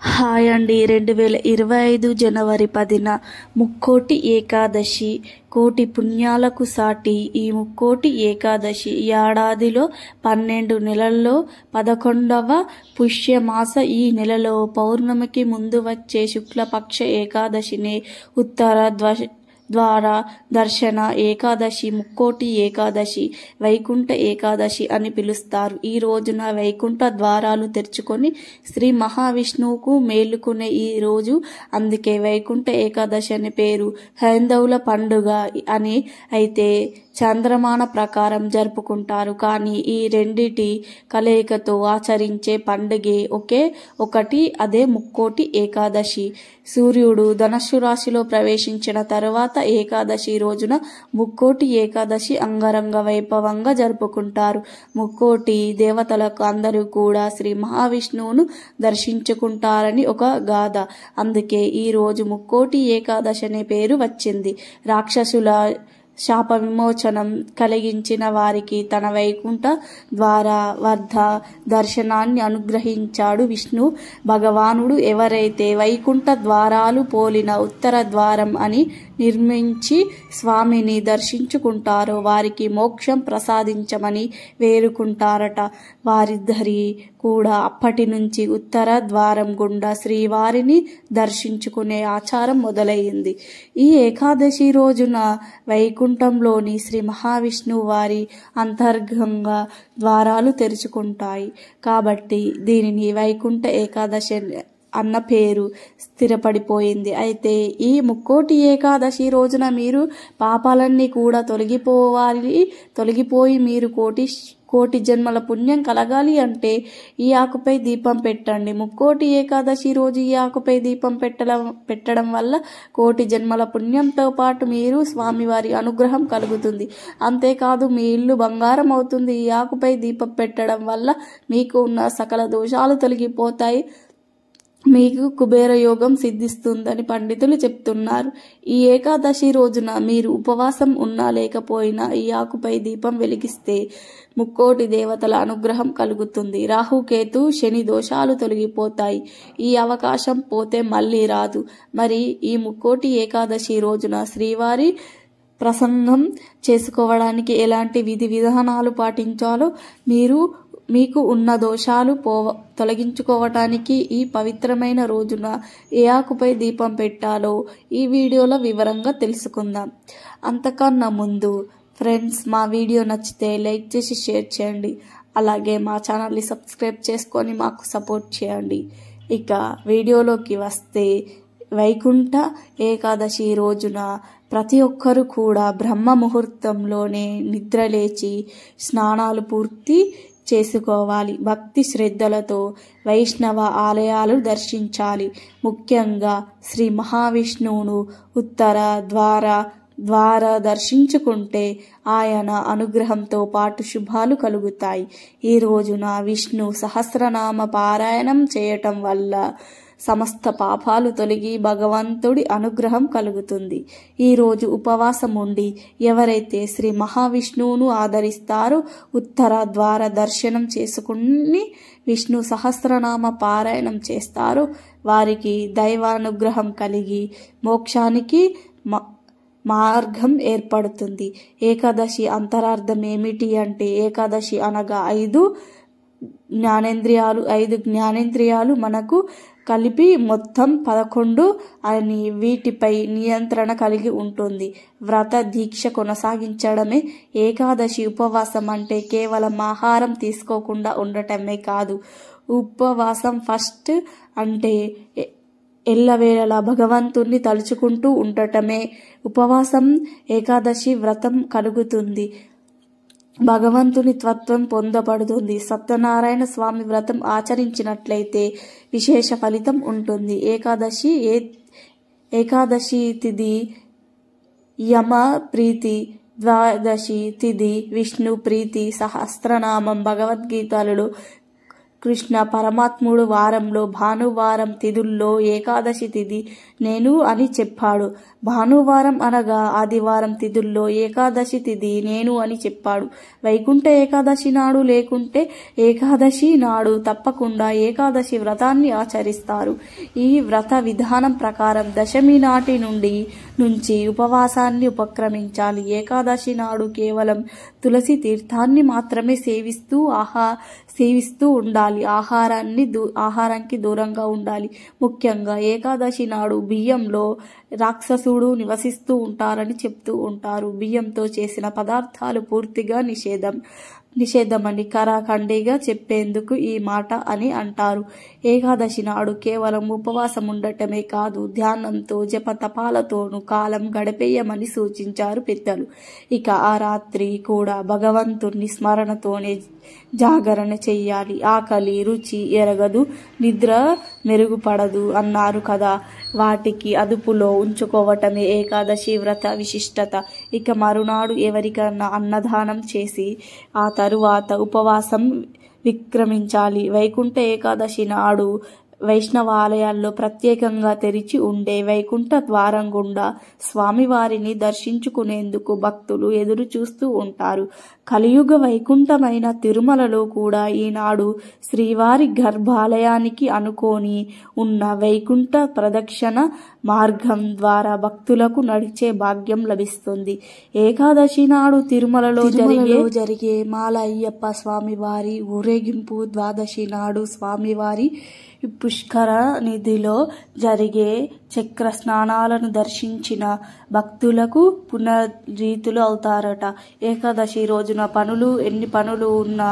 Hi అండి. 2025 జనవరి 10న ముక్కోటి ఏకాదశి. కోటి పుణ్యాలకు సాటి ఈ ముక్కోటి ఏకాదశి ఏడాదిలో 12 నెలల్లో 11వ పుష్యమాస ఈ నెలలో పౌర్ణమికి ముందు వచ్చే శుక్లపక్ష ఏకాదశిని ఉత్తర ద్వార దర్శన ఏకాదశి, ముక్కోటి ఏకాదశి, వైకుంఠ ఏకాదశి అని పిలుస్తారు. ఈ రోజున వైకుంఠ ద్వారాలు తెరుచుకొని శ్రీ మహావిష్ణువుకు మేలుకునే ఈ రోజు, అందుకే వైకుంఠ ఏకాదశి అని పేరు. హైందవుల పండుగ అని అయితే చంద్రమాన ప్రకారం జరుపుకుంటారు. కానీ ఈ రెండిటి కలయికతో ఆచరించే పండుగే ఒకటి, అదే ముక్కోటి ఏకాదశి. సూర్యుడు ధనుస్సు రాశిలో ప్రవేశించిన తరువాత ఏకాదశి రోజున ముక్కోటి ఏకాదశి అంగరంగ వైభవంగా జరుపుకుంటారు. ముక్కోటి దేవతలకు అందరూ కూడా శ్రీ మహావిష్ణువును దర్శించుకుంటారని ఒక గాథ. అందుకే ఈ రోజు ముక్కోటి ఏకాదశి అనే పేరు వచ్చింది. రాక్షసుల శాప విమోచనం కలిగించిన వారికి తన వైకుంఠ ద్వార వర్ధ దర్శనాన్ని అనుగ్రహించాడు విష్ణు భగవానుడు. ఎవరైతే వైకుంఠ ద్వారాలు పోలిన ఉత్తర ద్వారం అని నిర్మించి స్వామిని దర్శించుకుంటారో వారికి మోక్షం ప్రసాదించమని వేడుకుంటారట. వారిద్దరి కూడా అప్పటి నుంచి ఉత్తర ద్వారం గుండా శ్రీవారిని దర్శించుకునే ఆచారం మొదలైంది. ఈ ఏకాదశి రోజున వైకుంఠంలోని శ్రీ మహావిష్ణువు వారి అంతర్గంగా ద్వారాలు తెరుచుకుంటాయి. కాబట్టి దీనిని వైకుంఠ ఏకాదశి అన్న పేరు స్థిరపడిపోయింది. అయితే ఈ ముక్కోటి ఏకాదశి రోజున మీరు పాపాలన్నీ కూడా తొలగిపోయి మీరు కోటి జన్మల పుణ్యం కలగాలి అంటే ఈ ఆకుపై దీపం పెట్టండి. ముక్కోటి ఏకాదశి రోజు ఈ ఆకుపై దీపం పెట్టడం వల్ల కోటి జన్మల పుణ్యంతో పాటు మీరు స్వామివారి అనుగ్రహం కలుగుతుంది. అంతేకాదు మీ ఇల్లు బంగారం అవుతుంది. ఈ ఆకుపై దీపం పెట్టడం వల్ల మీకు ఉన్న సకల దోషాలు తొలగిపోతాయి. మీకు కుబేర యోగం సిద్ధిస్తుందని పండితులు చెప్తున్నారు. ఈ ఏకాదశి రోజున మీరు ఉపవాసం ఉన్నా లేకపోయినా ఈ ఆకుపై దీపం వెలిగిస్తే ముక్కోటి దేవతల అనుగ్రహం కలుగుతుంది. రాహుకేతు శని దోషాలు తొలగిపోతాయి. ఈ అవకాశం పోతే మళ్ళీ రాదు. మరి ఈ ముక్కోటి ఏకాదశి రోజున శ్రీవారి ప్రసంగం చేసుకోవడానికి ఎలాంటి విధి విధానాలు పాటించాలో, మీకు ఉన్న దోషాలు తొలగించుకోవటానికి ఈ పవిత్రమైన రోజున ఏ ఆకుపై దీపం పెట్టాలో ఈ వీడియోలో వివరంగా తెలుసుకుందాం. అంతకన్నా ముందు ఫ్రెండ్స్, మా వీడియో నచ్చితే లైక్ చేసి షేర్ చేయండి. అలాగే మా ఛానల్ని సబ్స్క్రైబ్ చేసుకొని మాకు సపోర్ట్ చేయండి. ఇక వీడియోలోకి వస్తే, వైకుంఠ ఏకాదశి రోజున ప్రతి ఒక్కరూ కూడా బ్రహ్మ ముహూర్తంలోనే నిద్రలేచి స్నానాలు పూర్తి చేసుకోవాలి. భక్తి శ్రద్ధలతో వైష్ణవ ఆలయాలు దర్శించాలి. ముఖ్యంగా శ్రీ మహావిష్ణువును ఉత్తర ద్వార దర్శించుకుంటే ఆయన అనుగ్రహంతో పాటు శుభాలు కలుగుతాయి. ఈ రోజున విష్ణు సహస్రనామ పారాయణం చేయటం వల్ల సమస్త పాపాలు తొలగి భగవంతుడి అనుగ్రహం కలుగుతుంది. ఈ రోజు ఉపవాసం ఉండి ఎవరైతే శ్రీ మహావిష్ణువును ఆదరిస్తారో ఉత్తర ద్వార దర్శనం చేసుకుని విష్ణు సహస్రనామ పారాయణం చేస్తారో వారికి దైవానుగ్రహం కలిగి మోక్షానికి మార్గం ఏర్పడుతుంది. ఏకాదశి అంతరార్థం ఏమిటి అంటే, ఏకాదశి అనగా 5 జ్ఞానేంద్రియాలు మనకు కలిపి మొత్తం 11 అని వీటిపై నియంత్రణ కలిగి ఉంటుంది. వ్రత దీక్ష కొనసాగించడమే ఏకాదశి. ఉపవాసం అంటే కేవలం ఆహారం తీసుకోకుండా ఉండటమే కాదు. ఉపవాసం ఫస్ట్ అంటే ఎల్లవేళలా భగవంతుణ్ణి తలుచుకుంటూ ఉండటమే. ఉపవాసం ఏకాదశి వ్రతం కలుగుతుంది. భగవంతుని తత్వం పొందబడుతుంది. సత్యనారాయణ స్వామి వ్రతం ఆచరించినట్లయితే విశేష ఫలితం ఉంటుంది. ఏకాదశి తిథి యమ ప్రీతి, ద్వాదశి తిథి విష్ణు ప్రీతి. సహస్రనామం భగవద్గీతలలో కృష్ణ పరమాత్ముడు వారంలో భానువారం తిథుల్లో ఏకాదశి తిథి నేను అని చెప్పాడు. భానువారం అనగా ఆదివారం తిథుల్లో ఏకాదశి తిథి నేను అని చెప్పాడు. వైకుంఠ ఏకాదశి నాడు లేకుంటే ఏకాదశి నాడు తప్పకుండా ఏకాదశి వ్రతాన్ని ఆచరిస్తారు. ఈ వ్రత విధానం ప్రకారం దశమి నాటి నుంచి ఉపవాసాన్ని ఉపక్రమించాలి. ఏకాదశి నాడు కేవలం తులసి తీర్థాన్ని మాత్రమే సేవిస్తూ ఉండాలి. ఆహారానికి దూరంగా ఉండాలి. ముఖ్యంగా ఏకాదశి నాడు బియ్యంలో రాక్షసుడు నివసిస్తూ ఉంటారని చెప్తూ ఉంటారు. బియ్యంతో చేసిన పదార్థాలు పూర్తిగా నిషేధమని కరాఖండిగా చెప్పేందుకు ఈ మాట అని అంటారు. ఏకాదశి నాడు కేవలం ఉపవాసం ఉండటమే కాదు, ధ్యానంతో జపతపాలతోనూ కాలం గడిపేయమని సూచించారు పెద్దలు. ఇక ఆ రాత్రి కూడా భగవంతుని స్మరణతోనే జాగరణ చెయ్యాలి. ఆకలి రుచి ఎరగదు, నిద్ర మెరుగుపడదు అన్నారు కదా, వాటికి అదుపులో ఉంచుకోవటమే ఏకాదశి వ్రత విశిష్టత. ఇక మరునాడు ఎవరికన్నా అన్నదానం చేసి ఆ తరువాత ఉపవాసం విక్రమించాలి. వైకుంఠ ఏకాదశి నాడు వైష్ణవాలయాల్లో ప్రత్యేకంగా తెరిచి ఉండే వైకుంఠ ద్వారం గుండా స్వామివారిని దర్శించుకునేందుకు భక్తులు ఎదురు చూస్తూ ఉంటారు. కలియుగ వైకుంఠమైన తిరుమలలో కూడా ఈనాడు శ్రీవారి గర్భాలయానికి అనుకోని ఉన్న వైకుంఠ ప్రదక్షిణ మార్గం ద్వారా భక్తులకు నడిచే భాగ్యం లభిస్తుంది. ఏకాదశి నాడు తిరుమలలో జరిగే మాల అయ్యప్ప స్వామివారి ఊరేగింపు, ద్వాదశి నాడు స్వామివారి పుష్కర నిధిలో జరిగే చక్ర స్నానాలను దర్శించిన భక్తులకు పునరీతులు అవుతారట. ఏకాదశి రోజున ఎన్ని పనులు ఉన్నా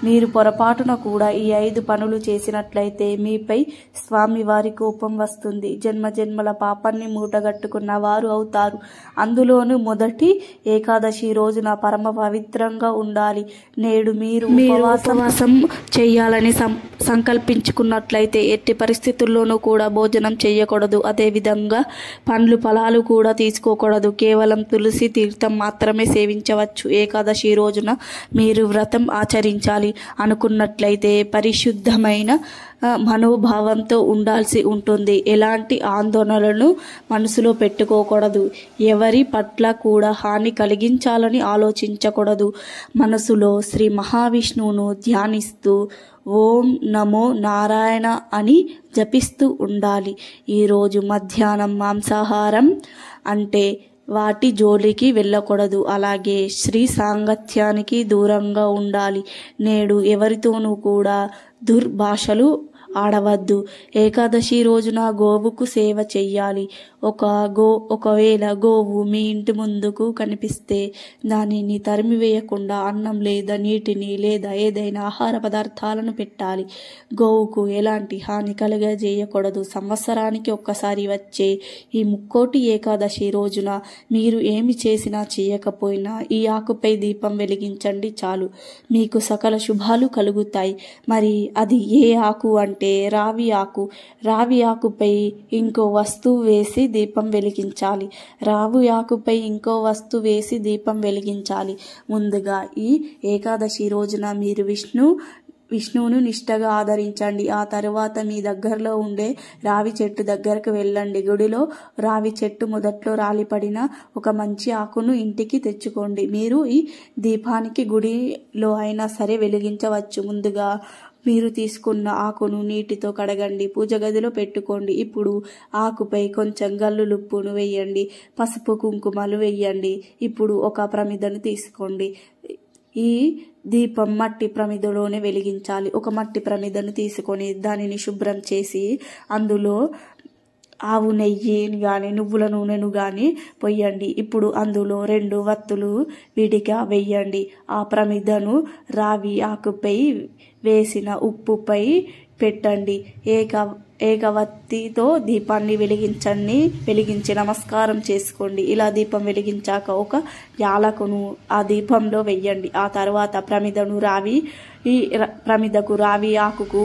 మీరు పొరపాటున కూడా ఈ 5 పనులు చేసినట్లయితే మీపై స్వామివారి కోపం వస్తుంది. జన్మజన్మల పాపాన్ని మూటగట్టుకున్న వారు అవుతారు. అందులోనూ మొదటి ఏకాదశి రోజున పరమ పవిత్రంగా ఉండాలి. నేడు మీరు ఉపవాసం చేయాలని సంకల్పించుకున్నట్లయితే ఎట్టి పరిస్థితుల్లోనూ కూడా భోజనం చేయకూడదు. అదేవిధంగా పండ్లు ఫలాలు కూడా తీసుకోకూడదు. కేవలం తులసి తీర్థం మాత్రమే సేవించవచ్చు. ఏకాదశి రోజున మీరు వ్రతం ఆచరించాలి అనుకున్నట్లయితే పరిశుద్ధమైన మనోభావంతో ఉండాల్సి ఉంటుంది. ఎలాంటి ఆందోళనలను మనసులో పెట్టుకోకూడదు. ఎవరి పట్ల కూడా హాని కలిగించాలని ఆలోచించకూడదు. మనసులో శ్రీ మహావిష్ణువును ధ్యానిస్తూ ఓం నమో నారాయణ అని జపిస్తూ ఉండాలి. ఈరోజు మధ్యాహ్నం మాంసాహారం అంటే వాటి జోలికి వెళ్ళకూడదు. అలాగే శ్రీ సాంగత్యానికి దూరంగా ఉండాలి. నేడు ఎవరితోనూ కూడా దుర్భాషలు ఆడవద్దు. ఏకాదశి రోజున గోవుకు సేవ చెయ్యాలి. ఒకవేళ గోవు మీ ఇంటి ముందుకు కనిపిస్తే దానిని తరిమివేయకుండా అన్నం లేదా నీటిని లేదా ఏదైనా ఆహార పదార్థాలను పెట్టాలి. గోవుకు ఎలాంటి హాని కలుగజేయకూడదు. సంవత్సరానికి ఒక్కసారి వచ్చే ఈ ముక్కోటి ఏకాదశి రోజున మీరు ఏమి చేసినా చేయకపోయినా ఈ ఆకుపై దీపం వెలిగించండి చాలు, మీకు సకల శుభాలు కలుగుతాయి. మరి అది ఏ ఆకు అంటే రావి ఆకు. రావి ఆకుపై ఇంకో వస్తువు వేసి దీపం వెలిగించాలి. రావి ఆకుపై ఇంకో వస్తువు వేసి దీపం వెలిగించాలి. ముందుగా ఈ ఏకాదశి రోజున మీరు విష్ణువును నిష్టగా ఆదరించండి. ఆ తరువాత మీ దగ్గరలో ఉండే రావి చెట్టు దగ్గరకు వెళ్ళండి. గుడిలో రావి చెట్టు మొదట్లో రాలిపడిన ఒక మంచి ఆకును ఇంటికి తెచ్చుకోండి. మీరు ఈ దీపానికి గుడిలో అయినా సరే వెలిగించవచ్చు. ముందుగా మీరు తీసుకున్న ఆకును నీటితో కడగండి, పూజ గదిలో పెట్టుకోండి. ఇప్పుడు ఆకుపై కొంచెం గల్లులుప్పును వేయండి, పసుపు కుంకుమలు వేయండి. ఇప్పుడు ఒక ప్రమిదను తీసుకోండి. ఈ దీపం మట్టి ప్రమిదలోనే వెలిగించాలి. ఒక మట్టి ప్రమిదను తీసుకొని దానిని శుభ్రం చేసి అందులో ఆవు నెయ్యిని కానీ నువ్వుల నూనెను కానీ పొయ్యండి. ఇప్పుడు అందులో 2 వత్తులు విడిగా వెయ్యండి. ఆ ప్రమిదను రావి ఆకుపై వేసిన ఉప్పుపై పెట్టండి. ఏకవత్తితో దీపాన్ని వెలిగించి నమస్కారం చేసుకోండి. ఇలా దీపం వెలిగించాక ఒక యాలకును ఆ దీపంలో వెయ్యండి. ఆ తర్వాత ప్రమిదకు రావి ఆకుకు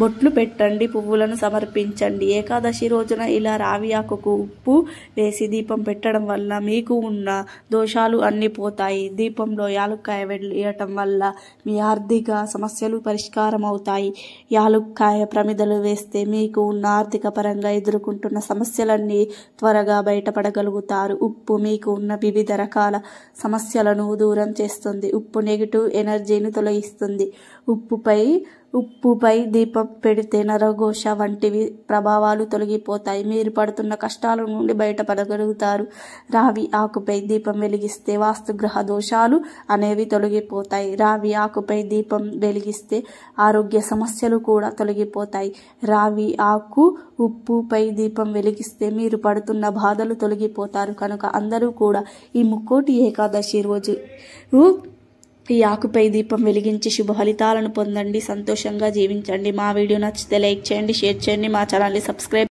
బొట్లు పెట్టండి, పువ్వులను సమర్పించండి. ఏకాదశి రోజున ఇలా రావి ఆకుకు ఉప్పు వేసి దీపం పెట్టడం వల్ల మీకు ఉన్న దోషాలు అన్నీ పోతాయి. దీపంలో యాలుక్కాయ వేయటం వల్ల మీ ఆర్థిక సమస్యలు పరిష్కారం అవుతాయి. యాలుక్కాయ ప్రమిదలు వేస్తే మీకు ఉన్న ఆర్థిక పరంగా ఎదుర్కొంటున్న సమస్యలన్నీ త్వరగా బయటపడగలుగుతారు. ఉప్పు మీకు ఉన్న వివిధ రకాల సమస్యలను దూరం చేస్తుంది. ఉప్పు నెగిటివ్ ఎనర్జీని తొలగిస్తుంది. ఉప్పుపై దీపం పెడితే నరఘోష వంటివి ప్రభావాలు తొలగిపోతాయి. మీరు పడుతున్న కష్టాల నుండి బయటపడగలుగుతారు. రావి ఆకుపై దీపం వెలిగిస్తే వాస్తుగ్రహ దోషాలు అనేవి తొలగిపోతాయి. రావి ఆకుపై దీపం వెలిగిస్తే ఆరోగ్య సమస్యలు కూడా తొలగిపోతాయి. రావి ఆకు ఉప్పుపై దీపం వెలిగిస్తే మీరు పడుతున్న బాధలు తొలగిపోతారు. కనుక అందరూ కూడా ఈ ముక్కోటి ఏకాదశి రోజు ఈ ఆకుపై దీపం వెలిగించి శుభ ఫలితాలను పొందండి. సంతోషంగా జీవించండి. మా వీడియో నచ్చితే లైక్ చేయండి, షేర్ చేయండి, మా ఛానల్ని సబ్స్క్రైబ్